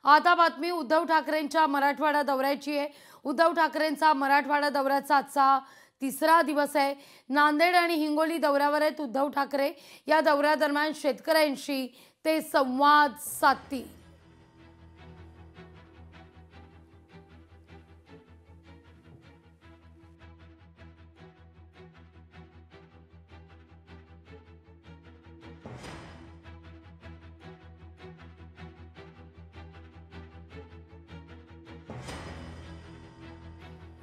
आता बातमी उद्धव ठाकरेंच्या मराठवाडा दौऱ्याची आहे। उद्धव ठाकरेंचा मराठवाडा दौऱ्याचा आजचा तिसरा दिवस आहे। नांदेड आणि हिंगोली दौऱ्यावर आहेत उद्धव ठाकरे। या दौऱ्यादरम्यान शेतकऱ्यांशी ते संवाद साधतील।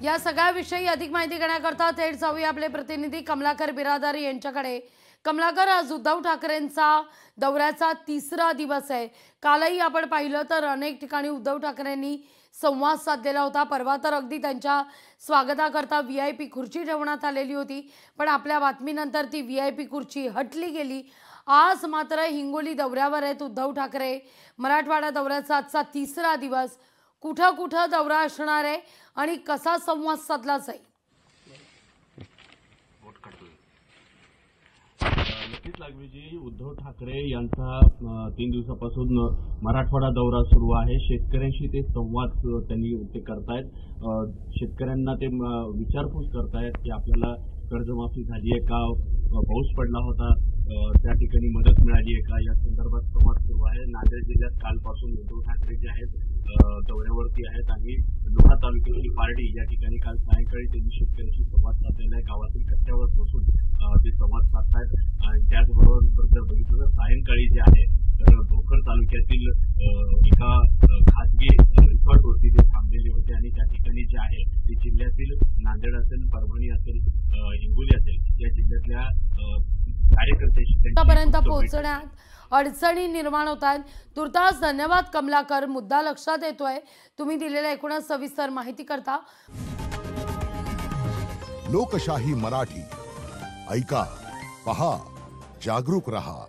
या सगळ्या विषयी अधिक माहिती घेण्याकरता थेट जाऊया आपले प्रतिनिधी कमलाकर बिरादार यांच्याकडे। कमलाकर, आज उद्धव ठाकरेंचा दौऱ्याचा तिसरा दिवस आहे। कालही आपण पाहिलं तर अनेक ठिकाणी उद्धव ठाकरेंनी संवाद साधलेला होता। परवा तर अगदी त्यांच्या स्वागताकरता VIP खुर्ची ठेवण्यात आलेली होती, पण आपल्या बातमीनंतर ती VIP खुर्ची हटली गेली। आज मात्र हिंगोली दौऱ्यावर आहेत उद्धव ठाकरे। मराठवाडा दौऱ्याचा आजचा तिसरा दिवस, कुठं कुठं दौरा असणार आहे आणि कसा संवाद साधला जाईल? नक्कीच लागवीजी, उद्धव ठाकरे यांचा 3 दिवसापासून मराठवाडा दौरा सुरू आहे। शेतकऱ्यांशी ते संवाद ते करतायत। शेतकऱ्यांना ते विचारपूस करतायत की आपल्याला कर्जमाफी झाली आहे का, पाऊस पडला होता त्या ठिकाणी मदत मिळाली आहे का, या संदर्भात संवाद सुरू आहे। नांदेड जिल्ह्यात कालपासून उद्धव ठाकरे जे आहेत दौऱ्यावरती आहेत आणि लोहा तालुक्यातील पारडी या ठिकाणी काल सायंकाळी त्यांनी शेतकऱ्यांशी संवाद साधलेला आहे। गावातील कट्ट्यावर बसून ते संवाद साधतायत आणि त्याचबरोबर जर बघितलं तर सायंकाळी जे आहे तर भोकर तालुक्यातील एका खासगी रिसॉर्टवरती ते थांबलेले होते आणि त्या ठिकाणी जे आहे ते जिल्ह्यातील नांदेड असेल, परभणी असेल, हिंगोली असेल या जिल्ह्यातल्या कार्यकर्त्यांपर्यंत पोहोचण्यात अडचणी निर्माण होत आहेत। तुर्तास धन्यवाद कमलाकर, मुद्दा लक्षात येतोय। तुम्ही दिलेल्या एकूणच सविस्तर माहिती करता। लोकशाही मराठी ऐका, पहा, जागरूक रहा।